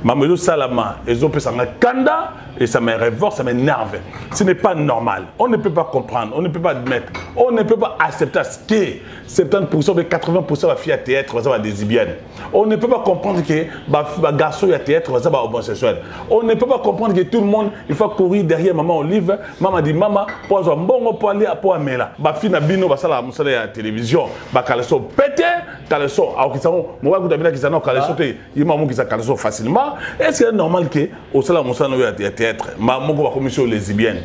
Mamadou Salama, ils ont fait ça kanda et ça me révolte, ça m'énerve. Ce n'est pas normal. On ne peut pas comprendre, on ne peut pas admettre, on ne peut pas accepter ce que 70% de 80% de la fille à théâtre, ça va des lesbiennes. On ne peut pas comprendre que les garçons à théâtre, ça va homosexuel. On ne peut pas comprendre que tout le monde, il faut courir derrière maman Olive. Maman dit maman, pour aller bon, pour aller à Poamela. Ma fille n'a bino, ça la moussale à la télévision. Ma caleçon pété, caleçon. Alors qu'ils sont, moi, vous avez dit qu'ils ont caleçon, ils m'ont dit qu'ils ont caleçon facilement. Est-ce que c'est normal que au salon moussale à théâtre, maman va commission lesbienne?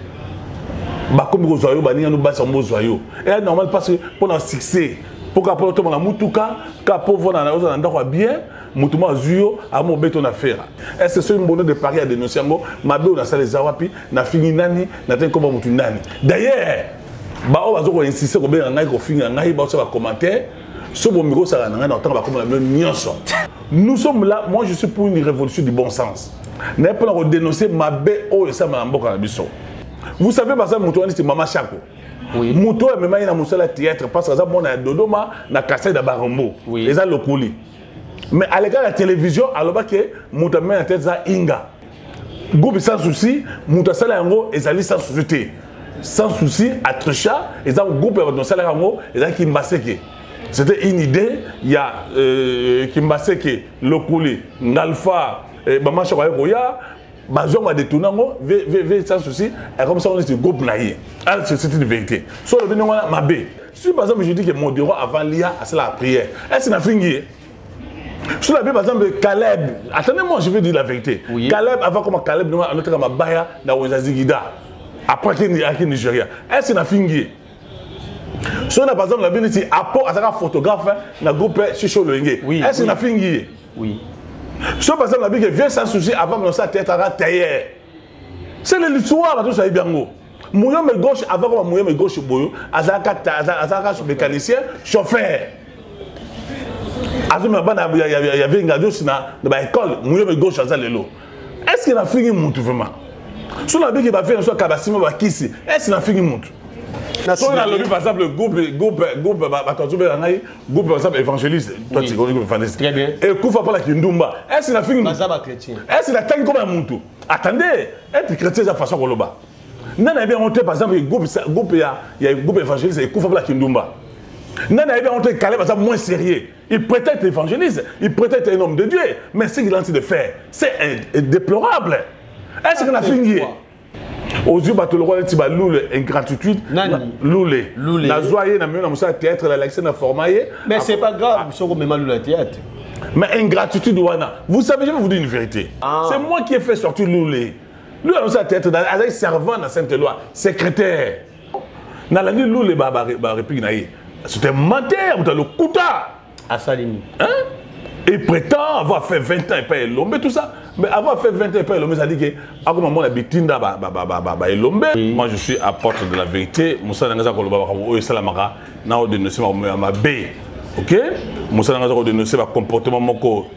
Comme vous voyez, nous bassons nos joyaux. Et c'est normal parce que pour un succès, pour qu'après tout le monde a mutuka, qu'après vous en avez bien, mutuka zuyo, à mon béton affaire. Est-ce que c'est une bonne de Paris à dénoncer ngo, ma bé on a ça les awapi, na fini nani, na ten comment mutu nani. D'ailleurs, bah on va donc insister qu'on bien ngai qu'on finit ngai, bah on va commenter. Ce bon micro ça n'a rien à entendre comme la même nyonso. Nous sommes là, moi je suis pour une révolution du bon sens. N'est pas pour dénoncer ma bé oh et ça m'a emboka na biso. Vous savez, par exemple, Moutoua, c'est Mama Chako. Oui. Moutoua, même il a moussé la théâtre parce que ça, on a Dodoma, na Kassai de Barombo. Oui. Les a le couli. Mais à l'égard de la télévision, alors que Moutoua met la tête ça Inga. Goubi sans souci, Moutoua Salango, et Zali sans souci. Sans souci, à Trisha, et ça, Goubi dans Salango, et ça qui m'assèque. C'était une idée, il y a qui m'assèque, le couli, Nalfa, Mama Chako, Bazon va détourner, sans souci, et comme ça on est sur groupe naïe. C'est une vérité. Sur le bénin, ma bé. Si par exemple je dis que mon déro avant l'IA, c'est la prière. Est-ce que c'est fini? Sur la bé, par exemple, Caleb, attendez-moi, je vais dire la vérité. Oui. Caleb, avant comme Caleb, nous avons notre Mabaya dans Ouazazigida. Après qu'il y a Nigeria. Est-ce que c'est fini? Sur la par exemple, la bé dit, Apo, à un photographe, dans le groupe Chicho Loenge. Est-ce que c'est fini? Oui. Si par exemple la Bible vient sans souci avant de sa tête à tailler. C'est l'histoire tout ça est bien gros. Mouillon mais gauche avant comme mouillon mais gauche boyo, azaka mécanicien, chauffeur. Azuma bana il y avait une radio dans l'école, mouillon mais gauche azal lelo. Est-ce qu'il a fini mon vraiment? Sur la Bible va faire soit kabasimo ba kisi. Est-ce qu'il a fini mon? So on a le par exemple groupe par exemple évangéliste, toi tu connais évangéliste. Très bien. Et Koufa pour la Kindumba. Est-ce qu'il a fini? Est-ce qu'il a tangi comme un muntu? Attendez, être chrétien de façon globale. Nana a bien monté par exemple groupe il y a un groupe évangéliste et Koufa pour la Kindumba. Nana a bien monté Caleb par exemple moins sérieux. Il prétend être évangéliste, il prétend être un homme de Dieu, mais ce qu'il a en train de faire, c'est déplorable. Est-ce qu'il a fini? Aux yeux de l'Europe, il y a une ingratitude. Loulé. La joie, il y a un théâtre, l'élection a formé. Mais ce n'est pas grave, si on met mal le théâtre. Mais ingratitude, vous savez, je vais vous dire une vérité. C'est moi qui ai fait sortir Loulé. Lui, il a un théâtre, il a un servant dans Sainte-Éloi, secrétaire. Dans la nuit, Loulé, c'était un menteur, il a le couta. À Salini. Il prétend avoir fait 20 ans et pas Elombe, tout ça. Mais avoir fait 20 ans et pas Elombe, ça dit que à un moment, la Elombe. Moi, je suis apôtre de la vérité. Moussa Nangaza Koloba, Salamara, Nao dénoncé ma bé. Ok? Moussa Nangaza dénoncé ma comportement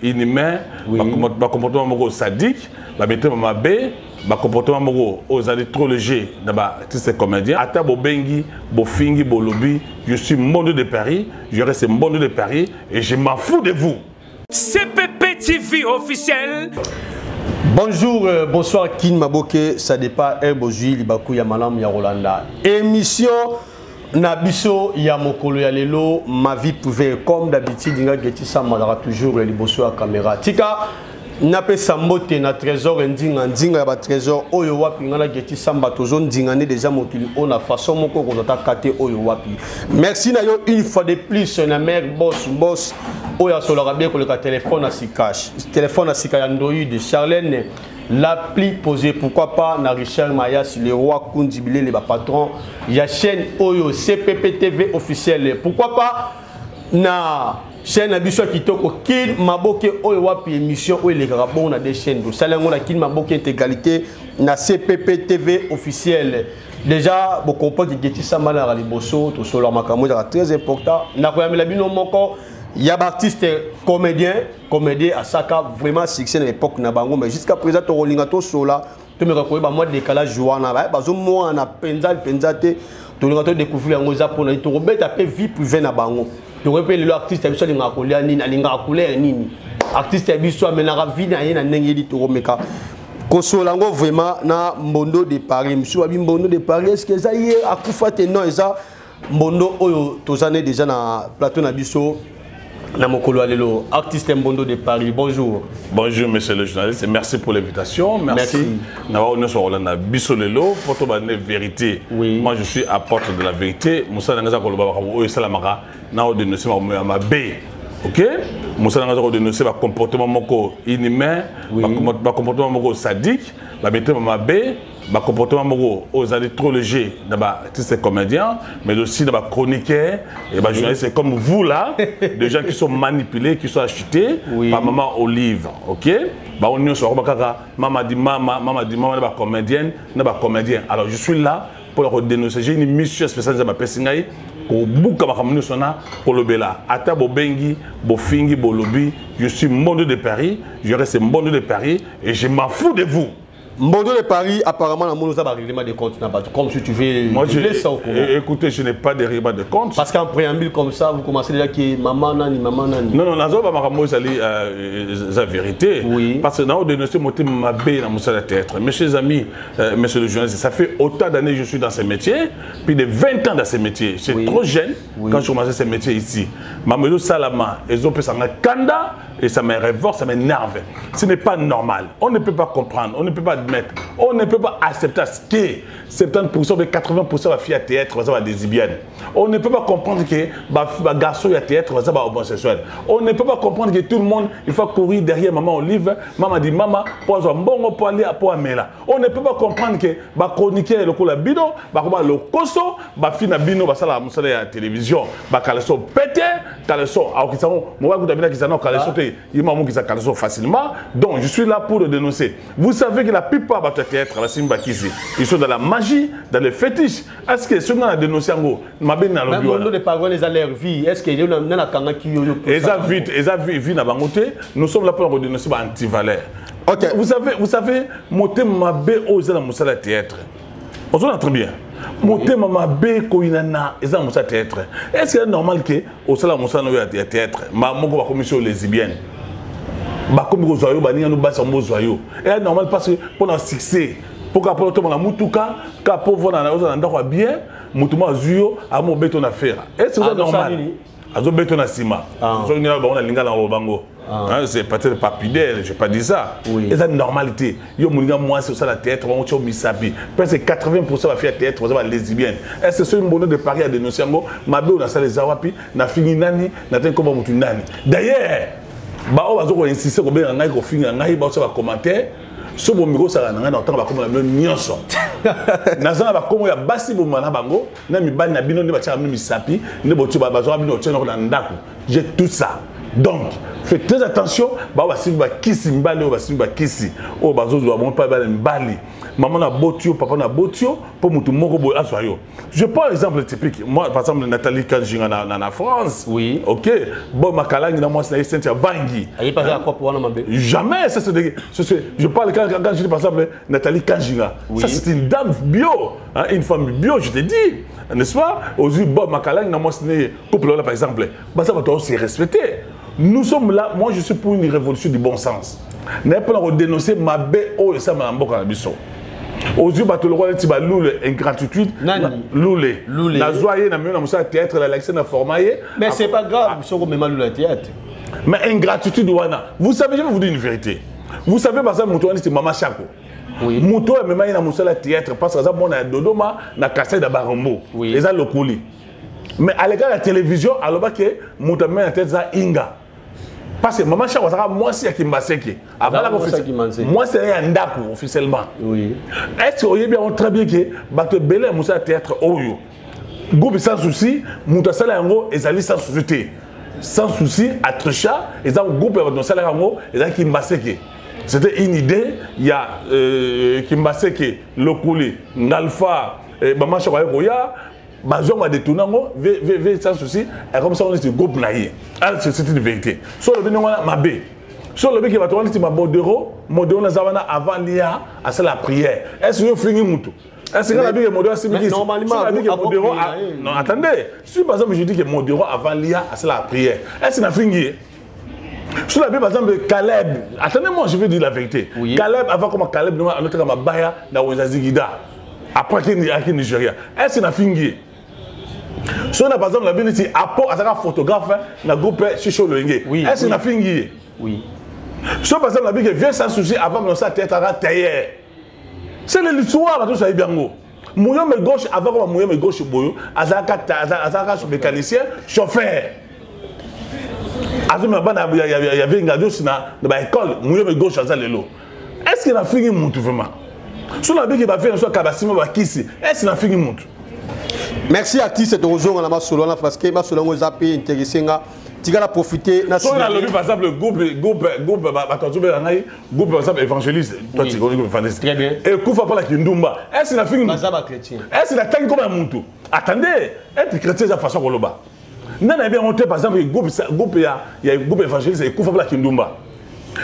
inhumain, ma comportement sadique, ma bêtise ma bé, ma comportement aux années trop léger dans ces comédiens. Ata Bobengi, Bofingi, Bolobi, je suis monde de Paris, je reste monde de Paris et je m'en fous de vous. CPP TV officiel. Bonjour, bonsoir Kin Maboke, ça dépend Boji, Libakou Yamalam Yarolanda. Émission Nabiso Yamokolo Yalelo, ma vie pouvait comme d'habitude, Inga Geti Samadara toujours les bosso à caméra. Tika Nape Sambote na trésor ndinga ba trésor oyo wapi ngana Geti Samba tozo ndingane déjà mokili on a façon moko ko ta kate oyo wapi. Merci na yo une fois de plus na mère boss oya solo bien que le téléphone à Sikash. Téléphone à Sikash Android de Charlène. L'appli posée, pourquoi pas, na Richard Maya sur le roi Kundibile, les patrons. Il y a chaîne Oyo, CPP TV officielle. Pourquoi pas, na chaîne Abisho Kitoko, Kin Maboke Oyo Wapi émission, où les carabons, on a des chaînes. Donc, ça, on a Kin Maboke intégralité, na CPP TV officielle. Déjà, vous comprenez que Geti Samala Raliboso, tout ça, leur macamo, très important. Na Koyame Labino Moko. Il y a des artistes comédiens à Saka, vraiment succès à l'époque, mais jusqu'à présent, tu as un sola, tu me reconnais, moi, décalage, Joana, moi, on a pensé, tu as découvert un Japonais, tu as vie privée na bango. Tu as l'artiste, tu as artiste biso amenaka vie na ye na ndenge di tokomeka kosolango vraiment na Mbondo de Paris monsieur abi Mbondo de Paris est-ce que ça y est akufa te non ça Mbondo oyo tozane déjà na plateau na biso na mokolo alelo artiste Mbondo de Paris bonjour. Bonjour monsieur le journaliste et merci pour l'invitation. Merci. Na wa oneso Rolanda biso lelo poto ba ne vérité. Oui. Moi je suis apôtre de la vérité. Moussa Nanga ko loba ba oyo salamaka na o dénoncer ma bé. OK? Moussa Nanga ko dénoncer ba comportement moko inhumain, ba comportement moko sadique, ba mettre ma bé. Bah comportement moko aux allées trop léger d'abord artistes comédiens mais aussi d'abord chroniqueurs et bah journalistes comme vous là des gens qui sont manipulés qui sont achetés par maman Olive OK bah on y est maman dit maman comédienne d'abord comédien alors je suis là pour leur dénoncer j'ai une mission spéciale de ma personne pour bouka makamuni sona pour le bela ata bobengi bofingi bolobi je suis Mbondo de Paris je reste Mbondo de Paris et je m'en fous de vous. Mbondo de Paris, apparemment, la mono a règlement de compte. Comme si tu veux. Moi, écoutez, je n'ai pas de règlement de compte. Parce qu'en préambule comme ça, vous commencez déjà que maman nani, maman nani. Non, la vérité. Oui. Parce que dans le dénoncé, ma bé dans mon théâtre. Mes chers amis, monsieur le journaliste, ça fait autant d'années que je suis dans ce métier, puis de 20 ans dans ce métier. Je suis trop jeune quand je commençais ce métier ici. Mamelou Salama, ils ont fait ça en Kanda et ça me révolte, ça m'énerve. Ce n'est pas normal. On ne peut pas comprendre, on ne peut pas admettre, on ne peut pas accepter ce que 70% de 80% de la fille à théâtre, ça va des lesbiennes. On ne peut pas comprendre que les garçons à théâtre, ça va homosexuel. On ne peut pas comprendre que tout le monde, il faut courir derrière maman Olive. Maman dit maman, pour un bon pour aller à Amela. On ne peut pas comprendre que les chroniqueurs, le bino, le koso, les filles na bino, la télévision, les caleçons pétés, caleçons, alors qu'ils sont, moi, vous avez dit qu'ils ont caleçons, ils m'ont dit qu'ils ont facilement. Donc, je suis là pour le dénoncer. Vous savez que la plupart de théâtre, la Simba Kisi, ils sont dans la magie, dans le fétiche. Est-ce que ceux qui ont dénoncé en gros, ma belle n'a pas de de parole, les aller vie. Est-ce qu'il y a un kanga qui nous sommes là pour dénoncer anti-valeur. Ok. Vous savez, monter ma belle aux la théâtre. On s'en très bien. Monter ma belle koinana, ils ont moussa théâtre. Est-ce que c'est normal que au salon moussa no théâtre, ma moko commission lesbienne. Comme vous voyez, nous basons zoyo. Et normal parce que pour un succès, pour qu'après tout le monde mutuka, qu'après vous n'avez bien, mutuka zuyo, à mon béton affaire. Est-ce que c'est normal? Azo béton asima. C'est peut-être pas fidèle, je n'ai pas dit ça. Et c'est une normalité. Yo mouniga moi c'est ça la théâtre, on tient misapi. Presque 80% va faire théâtre, on va lesbienne. Est-ce que c'est une bonne de Paris à dénoncer ngo? Mabe on a ça les awapi, na fini nani, na ten comme mutu nani. D'ailleurs, bah on va zo insister ko be ngai ko finga ngai ba ça va commenter. So bon micro ça na ngai na tanga ba comme la nyonso. Na za ba comme ya basi bo mana bango, na mi bani na bino ne ba tia mi misapi, ne bo tu ba zo bino tient na ndako. J'ai tout ça. Donc, faites très attention. Bah, si vous kisi mbali, si vous kisi, oh bah zo bon pas mbali. Maman a botio, papa na botio, pour mutu moko boy asoyo. Je prends l'exemple typique. Moi, par exemple, Nathalie Kanjinga na France. Oui. Ok. Bon, Makalangi na moi c'est Cynthia Vangi. Il passe à quoi pour un mambé? Jamais. Ça c'est. Je parle quand je dis par exemple Nathalie Kanjinga. Oui. Ça c'est une dame bio, hein, une femme bio, je te dis. N'est-ce pas? Aux yeux Bob Makalangi na moi c'est couple là par exemple. Bah ça va aussi respecter. Nous sommes là, moi je suis pour une révolution du bon sens. N'est pas pour dénoncer ma bé oh et ça m'a embarqué à la biso. Aux yeux bateau le roi tu vas loule ingratitude. Loule. La joie na mieux na musa théâtre la lecture na formaye. Mais c'est pas grave, si on met mal le théâtre. Mais ingratitude wana. Vous savez, je vais vous dire une vérité. Vous savez par exemple Moutoani c'est Mama Chako. Oui. Mouto et même na musa théâtre parce que ça bon na Dodoma na Kassai da Barombo. Oui. Les a locoli. Mais à l'égard de la télévision, alors que Moutoani na tête za Inga. Parce que maman Chako, moi c'est qui m'a séqué. Moi c'est un ndaku officiellement. Oui. Est-ce que vous voyez bien très bien que Bateau Belé Moussa théâtre Oyo. Groupe sans souci, Mouta Salango et Zali sans souci. Sans souci, à Trisha, et dans le groupe de Salango et dans qui m'a séqué. C'était une idée, il y a qui m'a séqué, le coulé, Nalfa, maman Chako Oya. Bazon va détourner sans souci et comme ça on est sur groupe naïe. C'est une vérité. Sur le bien ma bé. Sur le bien qui va tourner c'est ma modéro na zavana avant l'IA à la prière. Est-ce que vous finissez mutu? Est-ce que la bien modéro c'est bien normalement modéro non attendez. Si par exemple je dis que modéro avant l'IA à la prière. Est-ce que na fini? Sur la Bible, par exemple, Caleb, attendez-moi, je vais dire la vérité. Oui. Caleb, avant comme Caleb, on a noté comme Baya, dans Wazazigida. Après, il y a Nigeria. Est-ce qu'il a fini? Si on a par exemple la Bible dit, Apo, à photographe, dans le groupe Chicho Loenge. Est-ce qu'il a fini? Oui. Si par exemple la Bible vient sans souci avant de sa tête à tailler. C'est l'histoire, tout ça est bien haut. Mouillon me gauche, avant comme mouillon me gauche, boyo, Azaka mécanicien, chauffeur. Il y avait une radio dans l'école, mouillon me gauche, Azalelo. Est-ce qu'il a fini mon tout vraiment? Si on a dit qu'il va faire un soir Kabassimo, est-ce qu'il a fini mon tout? Merci à qui cette raison on a ma solo parce que ma solo nous a pu intéresser tu vas profiter na si on a par exemple le groupe par exemple évangéliste toi tu connais évangéliste très bien et Koufa pour la Kindumba est-ce qu'il a fini Bazaba chrétien est-ce qu'il a tangi comme un muntu attendez être chrétien de façon koloba nana bien monté par exemple groupe il y a groupe évangéliste et Koufa pour la Kindumba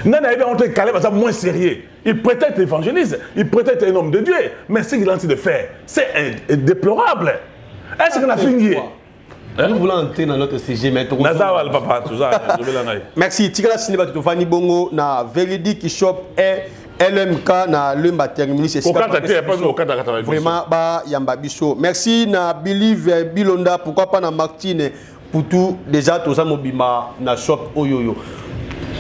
nana bien monté Caleb par exemple moins sérieux il prétend être évangéliste il prétend être un homme de Dieu mais ce qu'il est en train de faire c'est déplorable. Est-ce qu'on a fini? Nous voulons entrer dans notre sujet, mais merci. Tigala Sineba Tofani Bongo na Véridique Shop et LMK na Lemba Terminus. Vraiment, ba Yamba Bicho. Merci na Believe Bilonda. Pourquoi pas na Martine Poutou déjà tout ça mobima na shop Oyoyo.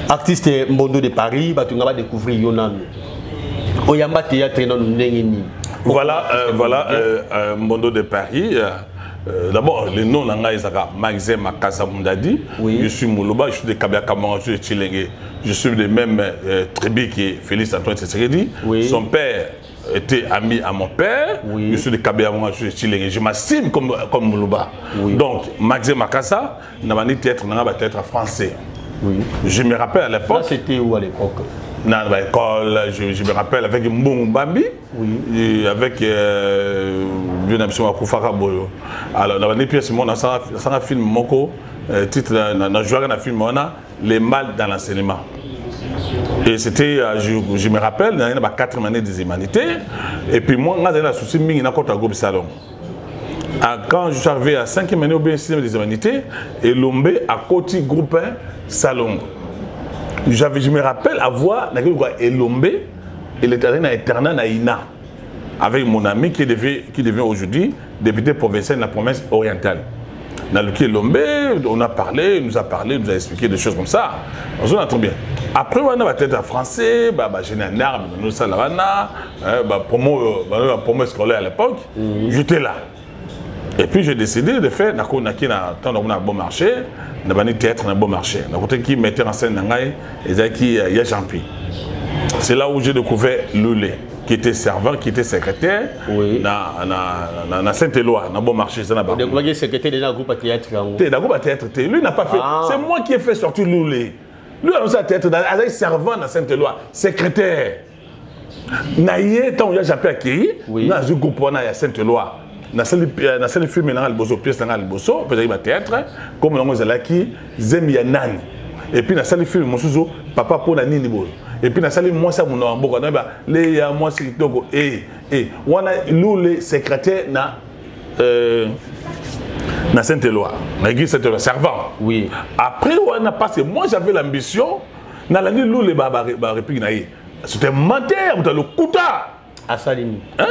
Artiste Mbondo de Paris, bah tu vas découvrir Yonan. Oyamba Théâtre dans Ndengeni. Voilà, Mbondo de Paris. D'abord, le nom est Magzé Makasa Mundadi. Oui. Je suis Moulouba, je suis de Kabia Kamara, je suis de Chilengue. Je suis de même tribu qui Félix Antoine Tshisekedi. Oui. Son père était ami à mon père. Oui. Je suis de Kabia Kamara, je suis de Chilengue. Je m'estime comme Moulouba. Oui. Donc, Magzé Makasa, n'a pas théâtre français. Oui. Je me rappelle à l'époque. C'était où à l'époque? Dans l'école, je me rappelle avec Mbongo Bambi, oui. Avec alors, dans les pièces, on a un film Moko, titre, on a joué un film, on a Les Mâles dans l'enseignement. Et c'était, je me rappelle, dans les 4 années des humanités, et puis moi, on a un souci, on a un groupe salon. Quand je suis arrivé à 5e année au BNC des humanités, et l'Ombe à côté groupe salon. Je me rappelle avoir Elombe, il était allé dans l'internat Naïna avec mon ami qui devient aujourd'hui député provincial de la province orientale. Dans lequel Elombe, on a parlé, il nous a expliqué des choses comme ça. On a très bien. Après, on a peut-être en français, j'ai un arbre, nous sommes là, promo scolaire à l'époque, j'étais là. Et puis j'ai décidé de faire, on a bon marché, on a théâtre, on a bon marché. On a qui mettait en scène qui y Jean-Pi. C'est là où j'ai découvert Lulé, qui était serveur, qui était secrétaire dans Saint-Éloi, dans bon marché. Vous avez secrétaire déjà au groupe à théâtre. Dans le groupe à théâtre, lui n'a pas fait. C'est moi qui ai fait sortir Lulé. Lui a lancé à théâtre, il serveur dans Saint-Éloi, secrétaire. Naïe, tant que j'ai appelé à Kéhi, dans un groupe à Saint-Éloi. Dans le film, il y a une pièce dans le bosso, il y a un théâtre, comme on a dit, Zemianan. Et puis, dans le film, il y a Papa pour la Nini. Et puis, dans le film, moi, ça, mon ambo, les moi, c'est Togo. Et on a le secrétaire dans Saint-Éloi, dans l'église Saint-Éloi, servant. Oui. Après, on a passé, moi, j'avais l'ambition, dans la nuit, le réplique, c'était menteur, dans le Kouta. À Salini. Hein?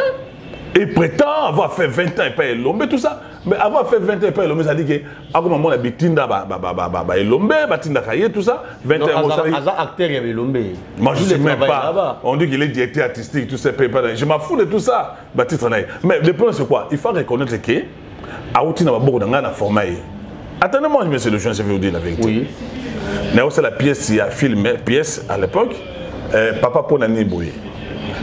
Il prétend avoir fait 20 ans et pas Elombe, tout ça. Mais avoir fait 20 ans et pas Elombe, ça dit que, à un moment, il y a Bitinda, Elombe, Batinda Kaye, tout ça. 20 ans, acteur, il y avait Elombe. Moi, je ne sais même pas. On dit qu'il est directeur artistique, tout ça. Je m'en fous de tout ça. Mais le problème, c'est quoi? Il faut reconnaître que, à Outina, il y a beaucoup de gens qui ont formé. Attendez-moi, monsieur le juge, je vais vous dire la vérité. Oui. C'est la pièce, il y a filmé, pièce à l'époque, Papa Ponani Boye.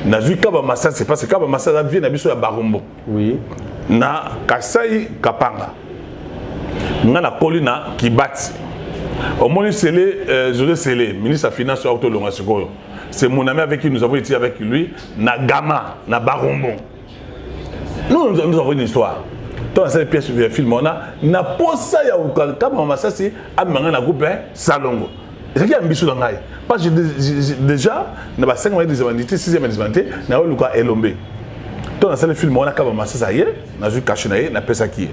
Nazu Kaba Massa, c'est parce que Kaba Massa vient à Barombo. Oui. Na Kasai Kapanga. Na la colina qui bat. Au moins, c'est José Sélé, ministre de la Finance Auto Longasiko. C'est mon ami avec qui nous avons été avec lui. Na Gama, na Barombo. Nous avons une histoire. Dans cette pièce de film, on a posé ça à Kaba Massa, c'est à un groupe Salongo. C'est qui a mis sur l'angaï. Parce que déjà, dans les 5 années des humanités, 6e année des humanités, nous avons eu Elombe. Dans le film, on a quand même ça y est, on a vu caché, on a fait ça qui est.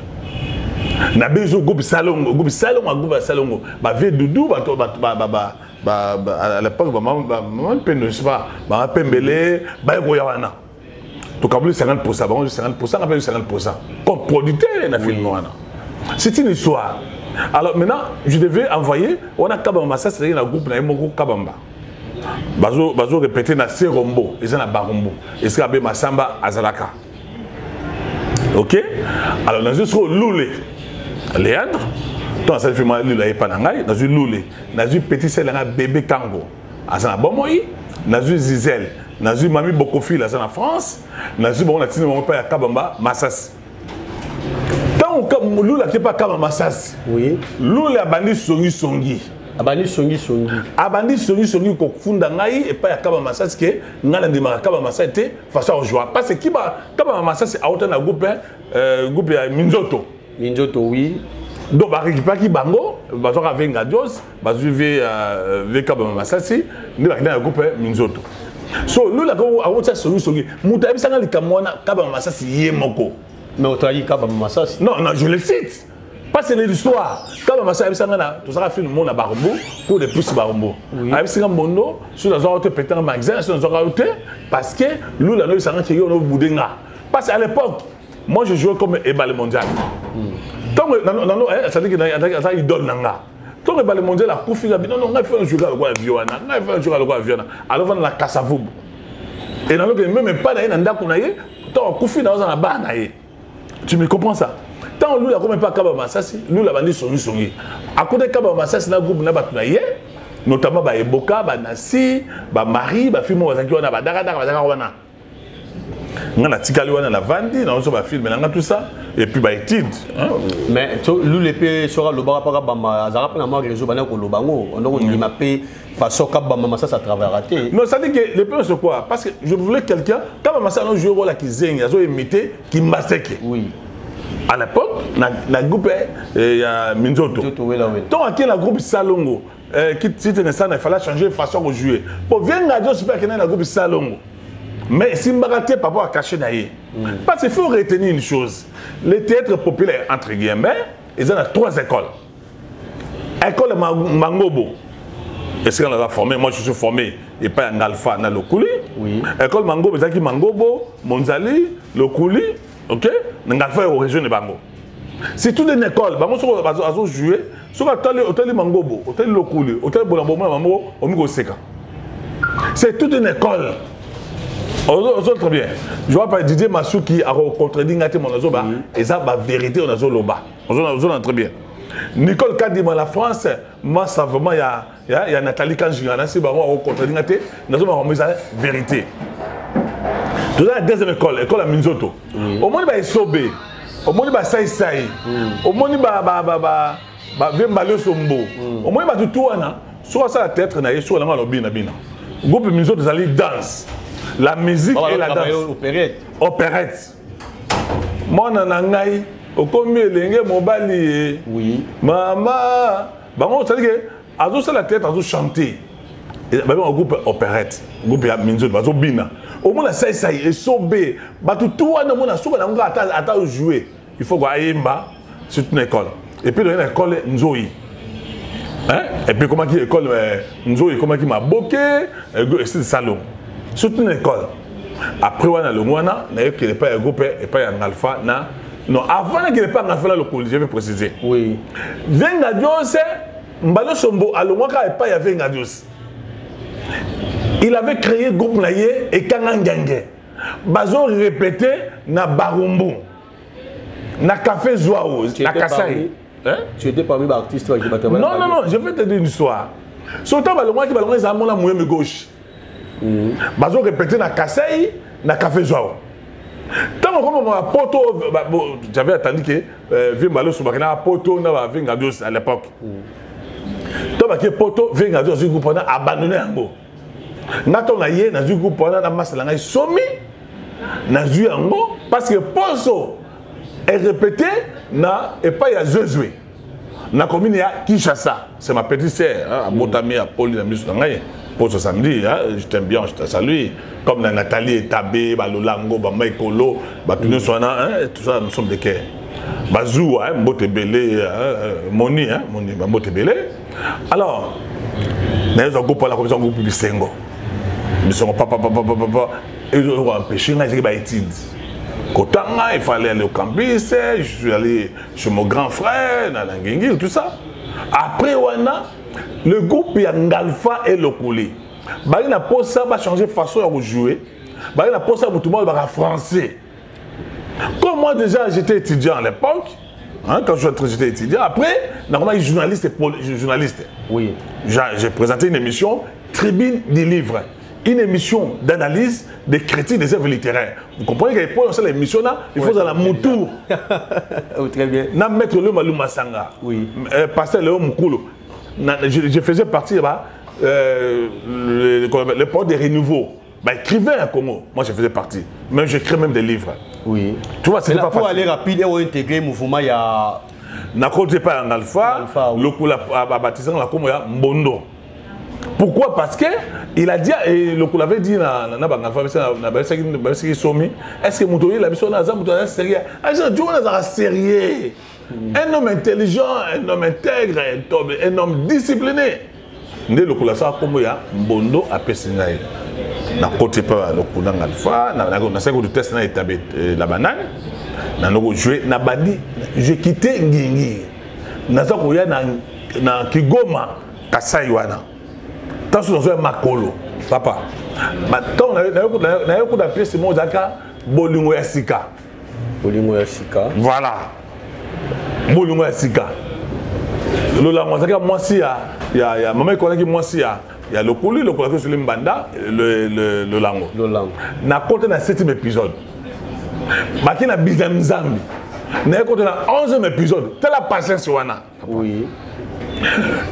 On a besoin de groupe salon, groupe salongo, bah vie doudou, bah à l'époque, maman ne sais pas, maman Pembele, Baïgoyawana. Donc, on a 50%, 50%, on a 50%. Comme producteur, on a fait le noir. C'est une histoire. Alors maintenant, je devais envoyer, on a Kabamba, ça c'est un groupe, on a un Kabamba. Bazo répéter na Serombo, ils ont na Barombo. Et c'est Abe Massamba Azalaka. Ok? Alors, dans ce Loulé, Léandre, dans cette film, il a pas nangai, dans une Loulé, dans une petite celle, un bébé Kango, Azana Bomoyi, dans une Zizel, dans une Mami Bokofi, là, en France, dans une bon latine, on pas Kabamba, Massas. Tant que Loulé n'a pas Kabamba Massas, oui, Loulé a banni Songi. Abandi songi ko funda ngai et pas ya kaba masas ke ngala ndima kaba masas te façon joie parce que qui ba kaba masas c'est autant na groupe groupe ya Minzoto oui donc ba récupérer ki bango ba zo venga Dios ba suivre ve kaba masas ni ba na groupe Minzoto so lula ko awota songi muta ebisanga likamwana kaba masas ye moko mais otayi kaba masas non je le cite. Parce que l'histoire, quand on a fait tout ça, fait le monde à Barombo, pour les plus Barombo. Avec ce mondo, sur la zone de pétard magasin, sur la zone parce que nous, la nouvelle santé, il y a un boudinga. Parce qu'à l'époque, moi je jouais comme Ebale Mondial. Donc, ça dit qu'il y a une idole nanga. Donc, Ebale Mondial a couffé, non, on a fait un joueur à Viona, on a fait un joueur à Viona. Alors, on a la Kassavoub. Et dans le même pas d'ailleurs, on a couffé dans la banane. Tu me comprends ça? Tant nous la comme pas Kaba Massasi, nous la bandi songi. À côté Kaba Massasi na groupe na batunaye, notamment ba Eboka, ba Nasi, ba Marie, ba film wazaki wana ba dara wana. Ngana tikali wana la vandi, na on ba film na tout ça et puis ba étude. Mais nous les pe sera le bara para bamba azara pe na ma réseau bana ko lobango, on donc il m'a pe façon Kaba Massasi à travers raté. Non, ça dit que le peu c'est quoi? Parce que je voulais quelqu'un Kaba Massasi no jouer rôle qui zengi, azo imiter qui maseke. Oui. À l'époque, la groupe il y a Minzoto. Donc, la groupe Salongo, qui il fallait changer de façon de jouer. Pour venir à Dieu, super qu'il y a la groupe Salongo. Mais si je raté par rapport à cacher naïe. Parce qu'il faut retenir une chose. Les théâtres populaires, entre guillemets, ils ont 3 écoles. École Mangobo. Est-ce qu'on a formé? Moi, je suis formé. Et pas en alpha, dans le Kouli. École Mangobo, c'est Mangobo, Monzali, le Kouli. Ok, n'engagez aux régions de Bango. C'est toute une école. Bango sur les jouer. Sur l'hôtel Mangobo, hôtel Lokuli, hôtel Bolambo, Mambo, Omigo Seka. C'est toute une école. Très bien. Je vois pas Didier Massou qui a contredit mon azoba. Et ça, la vérité, on a zoloba. On a très bien. Nicole Kadima, la France, moi, ça vraiment, il y a Nathalie Kanjigana, c'est bon, on a contredit, on a la vérité. Tout ça, la deuxième école, l'école à Minzoto. Au moins, il y a Sobe, au moins, il y a Saï, au moins, il y a Vembalio Sombo, au moins, il y a tout soit ça la tête, soit la bina. Le groupe Minzoto, ils danse. La musique et la danse. Opérette. Moi, je suis au combien de mobali. Oui. Maman. Bon, ça veut dire que, ça la tête, à chanter. Un groupe opérette, un groupe Minzoto, bina. Au moins, ça y est, sobé. Tout le monde a joué. Il faut que c'est une école. Et puis, il y a une école Nzoï. Et puis, comment il école Nzoï, comment il m'a boqué, c'est le salon. C'est une école. Après, on a le Moana, il n'y a pas un groupe, et pas un alpha. Non, avant qu'il n'y ait pas un alpha, je vais préciser. Oui. Vengadios, Mbalo Sombo, à l'Omwaka, et pas Vengadios. Il avait créé le groupe Naye et Kanangenge. Bazo répété na Barumbu, na Café Zouao, na Kassai. Tu étais parmi les artistes qui battent. Non, je vais te dire une histoire. Surtout, ils ont la moyenne gauche. Bazo répété na Kassai, na Café Zouao. Tant que Poto, j'avais attendu que Vimbalo Soubakina Poto na Vengadios à l'époque. Tant que Poto, Vengadios, du groupe a abandonné un mot. Nato na ye na zu groupe na masala ngai somi na zu yango parce que Poso est répété na et pas ya Zezwe na commune ya Kinshasa. C'est ma petite sœur à Botami à Paul na misu ngai Poso samedi je t'aime bien, je te salue comme na Nathalie Tabé ba Lolango ba Maikolo ba tout sona tout ça nous sommes des cœurs bazou Mbote Belé Moni ba Mbote Belé. Alors Nous avons groupe la commission groupe Bisengo. Bisengo papa. Et ils ont empêché les études. Quand il fallait aller au campus, je suis allé chez mon grand frère, Nanangingil, tout ça. Après, le groupe Yangalfa et le Kouli. Il a posé ça, va changer de façon de jouer. Il a posé ça pour tout le monde, français. Comme moi déjà, j'étais étudiant à l'époque. Hein, quand j'étais étudiant, après, normalement, journaliste. Oui. J'ai présenté une émission, Tribune des livres. Une émission d'analyse des critiques des œuvres littéraires. Vous comprenez que pour lancer l'émission là, il faut dans la moutour. Très bien. Na mettre le Malou Massanga. Oui. Pasteur Léo Moukoulou. Je faisais partie le poète des renouveaux. Écrivain à Congo. Moi, je faisais partie. Même j'écris même des livres. Oui. Tu vois, c'est pas facile. Pour aller rapide et intégrer le mouvement, il y a. Na côté pas en alpha. Le coup a baptisé la Congo ya Mbondo. Pourquoi? Parce que il a dit, et le coup l'avait dit est-ce que Moutoui la mission est sérieux? Sérieux. Un homme intelligent, un homme intègre, un homme discipliné. Le coup la ça comme ya Mbondo a Pessingaï. Na côté pas le coup dans alpha, na cinq de test na établi la banane. Na no jouer na bandi, j'ai quitté Ngingi. Na ça ko ya na Kigoma Kasai wana. Tant que nous avons Makolo, papa. Maintenant, on a eu d'appeler ce mot d'aka Bolingo Yassika. Bolingo Yassika. Voilà. Bolingo Yassika. Le langue, moi si il y a maman connaît qui moi si il y a le Kuli, le Kuli sur le Mbanda, le langue. Le langue. Na compté dans 7e épisode. Makina Bizam Zambi. Na compté dans 11e épisode. Telle la patience wana. Oui.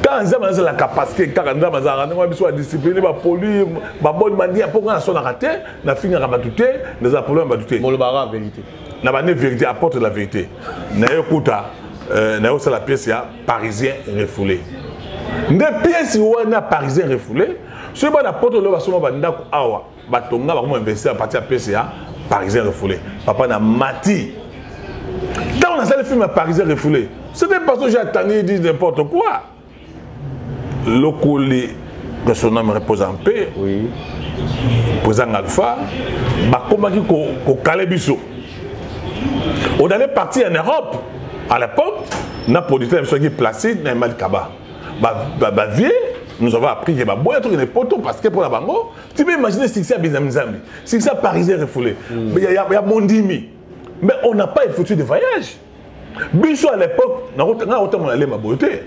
Quand on a la capacité, quand on a discipliné, poli, bonne manière, pour qu'on a son arrêté, on a fini à battuter, nous appelons à battuter. Bon, le barra, vérité. La vérité apporte la vérité. N'a la pièce parisien refoulé. Des pièces où on a parisien refoulé, ce n'est pas n'importe le basson banda awa, batonga va investir à partir de PCA parisien refoulé. Papa n'a mati. Quand on a fait le film parisien refoulé, c'était parce que j'ai attendu dit n'importe quoi. Le colis que son nom repose en paix. Oui. Président Alpha, comment qu'on Calebiso. On allait partir en Europe. À l'époque, on a produit un qui est placé dans le Malkaba. Nous avons appris qu'il y a des poteaux parce que pour la bango, tu peux imaginer si c'est à Bizamzambi, si c'est à parisien refoulé. Mais il y a Mondimi. Mais on n'a pas effectué de voyage. Biso à l'époque, on a autant allé ma beauté.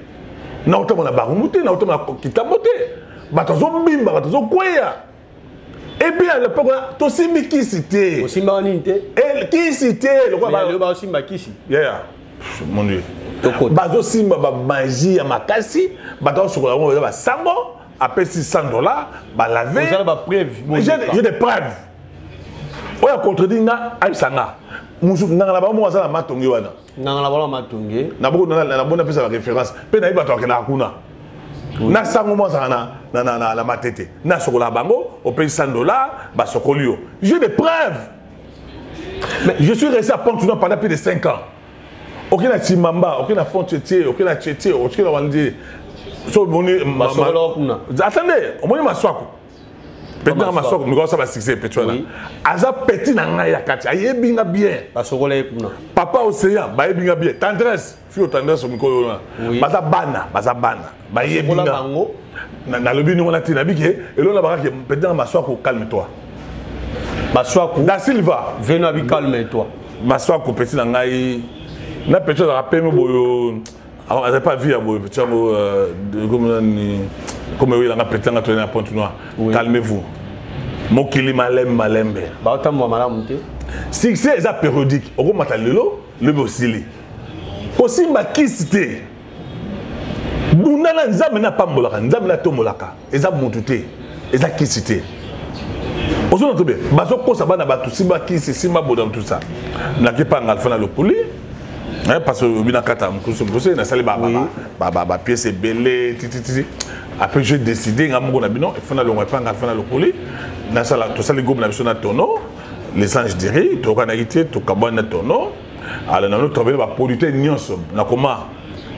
On a autant la barumouté, on a autant kitamoté. Batazo bimba, batazo kwaya. Et puis à l'époque, on a aussi mis qui cité. Aussi manité. Et qui cité le quoi bah le aussi ma qui. Yeah. Mon Dieu. Bazo simba ba magie à makasi, batazo sur la on va sambo, après $600, ba laver. Vous avez ba preuve. J'ai des preuves. On a contredit na Aïsanga. Musu nangala ba mo za matongi wana. Nangala ba matongi. Na boko na bona pesa la référence. Pe na iba to akena kuna. Na sango mo za na la matete. Na sokola bango, au paye $100 ba sokolio. J'ai des preuves. Mais je suis resté à Pont-Tournant pendant plus de 5 ans. Aucun Timamba, aucun Fontier, aucun Tchétier, aucun on dit so boni attendez, au moins ma soako. Peut-être ma soako, mais ça va succès pétrole. Aza petit na nga ya kati, ayebinga bien. Basokola kuna. Papa océan, ba yebinga bien. Tendresse, fio tendresse au mikolo na. Baza bana, ba yebinga bango. Na lobi ni on a tina bike, et là ba ka peut-être ma soako calme-toi. Maswaku Da Silva, venez abi calme-toi. Maswaku petit na ngai na petit na rappel boyo. Alors, elle n'a pas vu comme il a petit à Pont-Noir. Calmez-vous. Mon kili malembe. Si c'est périodique, on va le bossili. Aussi, ma kiste. Bounana nzamena pambolaka, nzamena tomolaka. Eza montute, eza kiste. Ozo ntobe, bazo ko sabana batu simba kisi simba bodam tout ça. Na ke pa ngalfa na le poli. Parce que Binakata, je na sali ba pièce belé titi. Après j'ai décidé ngamongo na bino, il faut na longa pa ngalfa na le poli. Na sala to sali gob na biso na tono, les anges diri, to kanagité, to kabana tono. Alors na no travailler ba polité nyonso na comment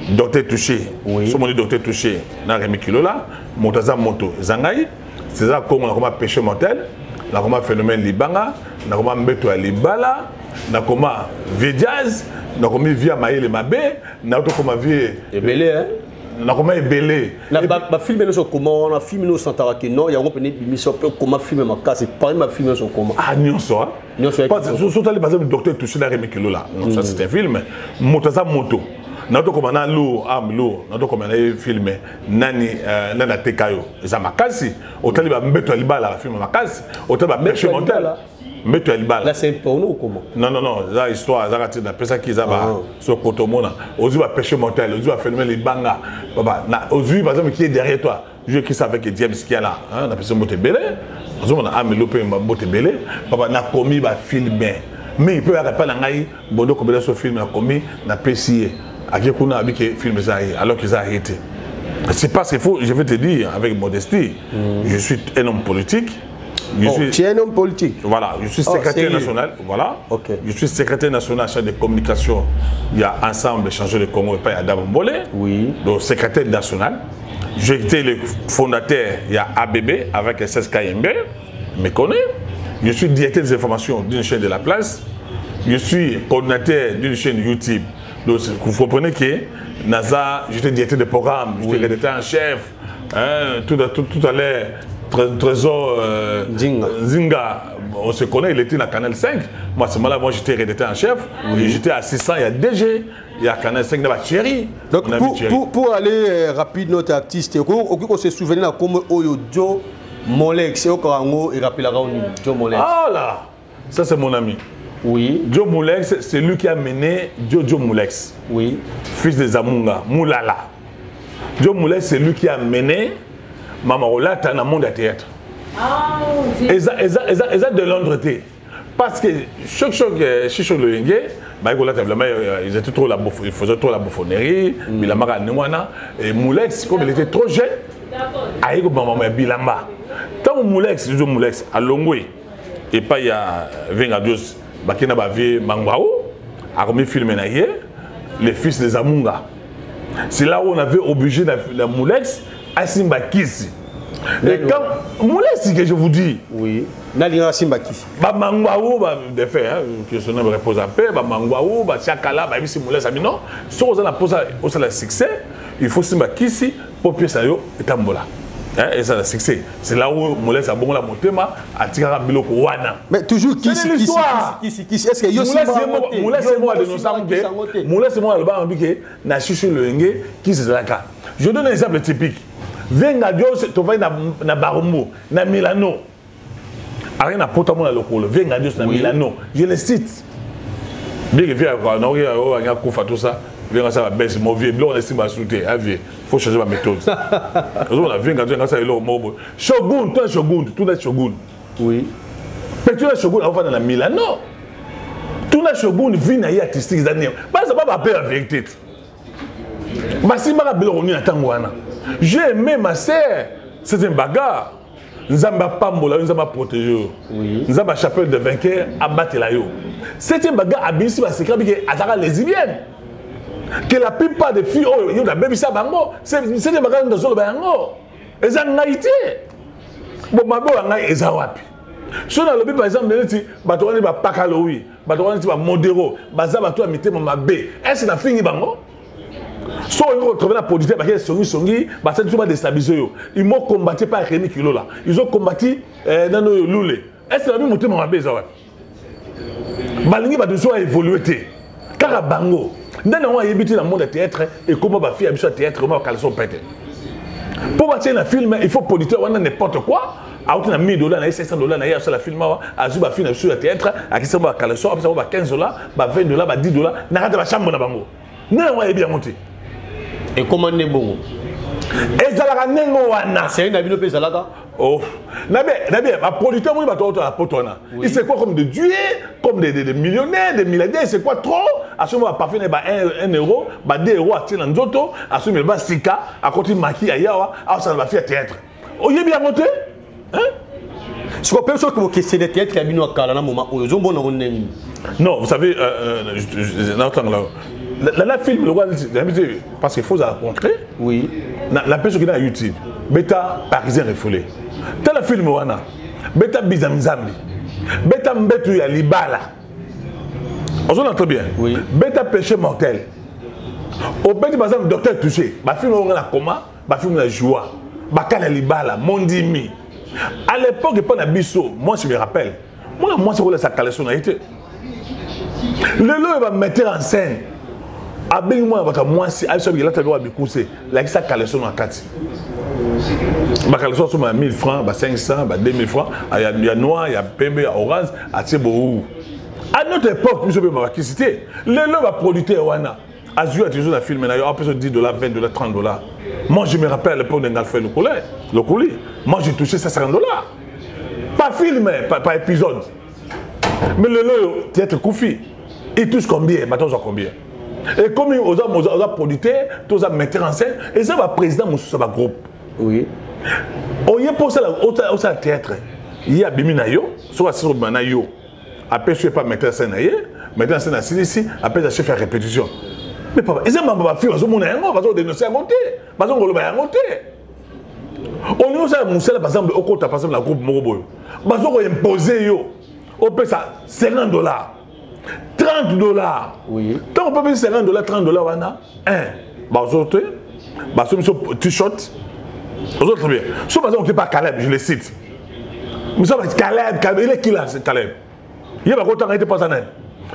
Docteur Touché. Oui. Ce mon docteur Touché, dans Rémi Kilola, Montaza Moto, Zangaï, c'est ça qu'on a péché mortel, on a phénomène Libanga, on a Mbeto à Libala, on a Vidiaz, on a Via Maïle Mabé, on a Via. Belé, hein? On a belé. Na film no comment on a filmé no santara que non, il y a un peu d'émission comment filmer ma casse, pas ma film sur comment. Ah non ça. Non ça. Parce que surtout les bases du docteur Touché dans Rémi Kilola. Non ça c'est un film. Montaza Moto. Nato comme na lo am lo nato comme na filmé nani nana tekayo za makasi hôtel ba Mbeto Libala film makasi hôtel ba perche montel Mbeto Libala là c'est un porno ou comment? Non ça histoire ça raté na pesa ki za ba so kotomona ozu ba perche montel ozu ba filmer les banga baba na ozu par exemple qui est derrière toi je qui ça avec James qui est là hein na pesa moto belé ozu na am lo pe moto belé baba na komi ba filmer mais il peut pas na ngai bondo ko bela so film na komi na PCA alors qu'ils ont arrêté. C'est parce qu'il faut, je vais te dire avec modestie, je suis un homme politique. Tu es un homme politique? Voilà, je suis secrétaire national. Voilà. Okay. Je suis secrétaire national chargé de communication. Il y a Ensemble Changer le Congo et pas Adam Mbolé. Oui. Donc secrétaire national. J'ai été le fondateur, il y a ABB avec SSKMB, me connaît. Je suis directeur des informations d'une chaîne de la place. Je suis coordinateur d'une chaîne YouTube. Donc, vous comprenez que NASA, j'étais directeur de programme, j'étais rédacteur en chef, hein, tout à l'heure, Trésor Zinga, on se connaît, il était dans Canal 5. Moi, à ce moment-là, j'étais rédacteur en chef, j'étais assistant, il y a DG, il y a Canal 5, il y a Thierry. Donc, pour aller rapide, notre artiste, on se souvient comme Oyo Molex, et rappellera Joe Molex. Ah là, ça c'est mon ami. Oui. Joe Molex, c'est lui qui a mené Joe Molex. Oui. Fils de Zamunga, Moulala. Joe Molex, c'est lui qui a mené Mamarola dans le monde du théâtre. Ah, et ça de Londres. Parce que chaque chose que le ils étaient trop ils faisaient trop la bouffonnerie, et Molex, comme il était trop jeune, il a Bilamba. Tant Molex, Joe Molex, à Longwe, et pas il y a 20 à 12. Bakina Bavé Mangwao a remis filmé les fils de Zamunga. C'est là où on avait obligé la Moulex à Simbakisi. Et quand Moulex, c'est que je vous dis. Oui. Nalira Simbakisi. Ba Mangwao, de fait, que son nom repose à paix, ba Mangwao, ba Chakala, ba Bissi Moulex, non. Si on a posé au succès, il faut Simbakisi pour pied Sayo et Tambola. Et ça, c'est là où Moulès a bon la montema à Tigara Biloko Wana. Mais toujours qui est l'histoire. Est-ce que Moulès c'est moi de nos santé. Moulès c'est moi le bas ambiqué na chuchu le nge qui c'est la cas. Je donne un exemple typique. Venga Dios to va na Barumbo, na Milano. Rien na potamo na lokolo. Venga Dios na Milano. Je le cite. Bien que via quoi, non, il y a Koufa tout ça. Venga ça va baisser mon vieux, blanc on estime à sauter, il faut changer ma méthode. On a vu quand ça est là Shogun, toi Shogun, tout est Shogun. Oui. Mais tu es Shogun avant dans la Milano. Tout est Shogun vit na artistique d'année. Bah ça va pas la vérité. Bah si ma belle on y attend wana. J'ai aimé ma sœur, c'est un bagarre. Nzamba Pambola, Nzamba protégé. Oui. Nzamba chapelle de vainqueur abattre la yo. C'est un bagarre abusif parce que Azara lesbienne. Que la plupart des filles, oh, ils ont baby ça bango, c'est des bagages dans le bango. Ils ont naïté. Bon, ma bonne naï, ils ont wapi. Si on a le par exemple, on va pas calorie, on va modéro, baza va toi mettre ma bé. Est-ce que la fille bango? Si on retrouve la producteur, parce que songi, bah ça va déstabiliser. Ils m'ont combattu par Rémi Kilo là. Ils ont combattu dans nos loulés. Est-ce que la vie monte ma bé ça va? Balingi va devoir évoluer. Car bango. Nous avons habité dans le monde du théâtre et comment ma fille habite au théâtre, comment elle s'en pète. Pour voir un film, il faut producteur, on a n'importe quoi. À $1 000, $500, il y a sur la film, à Zuba film sur le théâtre, à qui ça va caleçon, après ça va $15, $20, $10, n'a pas de chambre dans bango. Nous avons bien monté. Et comment on est bon? Et ça la nengo wana. C'est une habitude de Zalata. Oh, nabe, ma producteur moi bato la potona. Il c'est quoi comme des dieux, comme des millionnaires, des milliardaires, c'est quoi trop? À ce moment parfait ba 1 euro, ba 2 euros à tirer nzoto, à ce moment ba sika, à côté maki ayawa, à ça va faire théâtre. Oh, il est bien monté? Hein? Ce qu'on peut dire que c'est des théâtres qui a mis au calme à un moment où ils ont bon. Non, vous savez, La film, le roi, parce qu'il faut la rencontrer. Oui. La personne qui est à YouTube, Beta Parisien refoulé. Tel le film, Wana, Beta Bizamzambi, Beta Mbetu ya Libala. On s'en entend bien. Oui. Beta Péché Mortel. Au petit par exemple, docteur touché, ma film on a coma, ma film on a joie, Bakala Libala, Mondimi. À l'époque, il n'y a pas d'Abisso. Moi, je me rappelle. Moi, c'est quoi sa personnalité. Le lot va mettre en scène. Avec moi, si il y a sa caleçon en 4. Ma caleçon sur 1000 francs, 500, 2000 francs. Il y a noir, il y a pembe, il y a orange, à Tchébou. À notre époque, nous sommes en cité. Le lot va produire Wana. Azur a toujours la film, il y a plus de $10, $20, $30. Moi, je me rappelle à l'époque d'un Galfé le coulis. Moi, j'ai touché ça $50. Pas filmé, pas épisode. Mais le lot, théâtre Koufi, il touche combien? Maintenant, ils ont combien? Et comme ils ont producteur, ils ont metteur en scène, et ça va président de mon groupe. Oui. On y a pour ça au théâtre. Il y a Biminayo, soit sur Banayo. Après, je ne suis pas metteur en scène, metteur en scène ici, après, je fais répétition. Mais papa, ils ont ma fille, ils ont dénoncé à monter, ils ont dénoncé à monter. On y a Moussel, par exemple, au côté, par exemple, la groupe Moroboyo. Ils ont imposé, on paye ça $50. $30. Oui. Tant on peut payer $50, $30, on a un. Ils t-shirt. Ils ont très bien. Si par exemple, on ne pas Caleb, je le cite. Mais ça va être Caleb, il est qui là, c'est Caleb? Il y a pas autant de pas ça.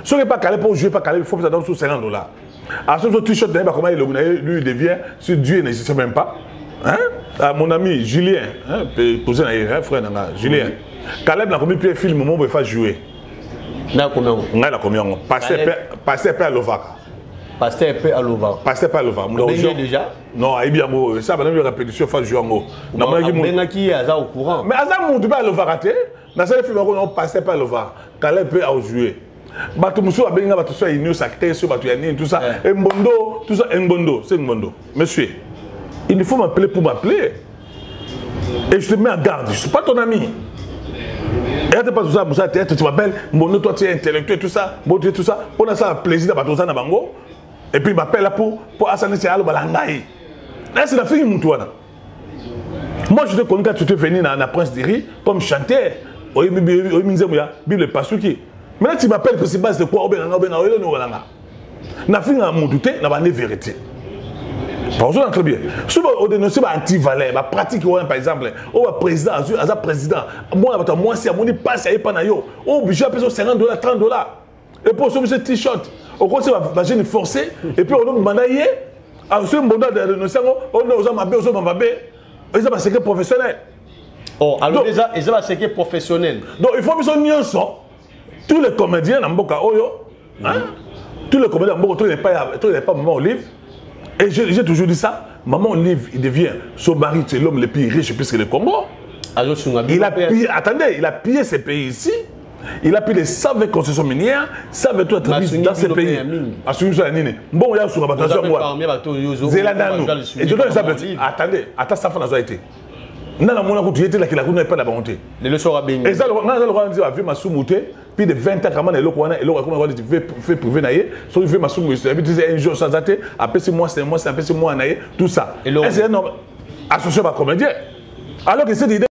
Si on n'est pas Caleb pour jouer, pas Caleb, il faut que ça donne sur $50. Alors, ce t-shirt, comment lui devient, si Dieu ne sait même pas. Hein? Mon ami Julien, cousin, frère, Julien. Caleb n'a combien de films où on peut faire jouer? N'a combien? N'a combien? Passer à Lovaka. Passer à Lovaka. Passer à Lovaka. Vous l'avez déjà? Non, il y a bien ça, madame, répétition, faire jouer en haut. Mais qui est au courant? Mais Azam, on ne peut pas Lovaka. Dans ce film, on passe pas Lovaka. Caleb peut jouer. Batumoussou a bien battu ça, il nous sacré sur Batouani, tout ça. Mbondo, tout ça, Mbondo, c'est Mbondo. Monsieur, il faut m'appeler pour m'appeler. Et je te mets en garde, je ne suis pas ton ami. Et tu pas tout ça, tu m'appelles, Mbondo, toi tu es intellectuel, tout ça, tout ça. On a ça un plaisir de ça dans Bango. Et puis il m'appelle là pour Assané Séalo Balangaï. Là, c'est la fille Moutouana. Moi, je te connais quand tu es venu dans la Prince d'Iri comme chanteur. Oui, Bible Pasuki. Maintenant, tu m'appelles que c'est base de quoi? Na fin à mon douté, na bande vérité. Par exemple, très bien. Si on dénonce anti-valeur, ma pratique par exemple, on va président, à président, moi si à mon passe à Epanayo, on obligé à payer $50, $30. Et pour ce t-shirt, on commence à jeune forcé, et puis on a demandé, à ce moment de dénoncer, on a mabé, on a mabé, ils ont un secret professionnel. Oh, alors déjà, ils ont un secret professionnel. Donc il faut que nous soyons tous les comédiens dans Mboka Oyo, tous les comédiens dans Mboka, tous les pas Maman Olive. Et j'ai toujours dit ça, Maman Olive, il devient son mari, c'est l'homme le plus riche puisque le Congo. Il a pillé, attendez, il a pillé ces pays ici. Il a pillé les 120 concessions minières, 120 tout attributs dans ces pays. Bon, il y a sur la bataille. Et je donne l'exemple. Attendez, attends, ça fait la été. Non, non, non, tu étais là, qui n'a pas la bonté. Le soir à Béni. Et ça, le roi dit, vu ma soumouté, puis de 20 ans, comment il fait prouver naïe, soit il fait ma soumouté, puis il un jour sans date, après 6 mois, c'est moi, après 6 mois naïe, tout ça. Et c'est un homme associé à ma comédien. Alors que c'est l'idée.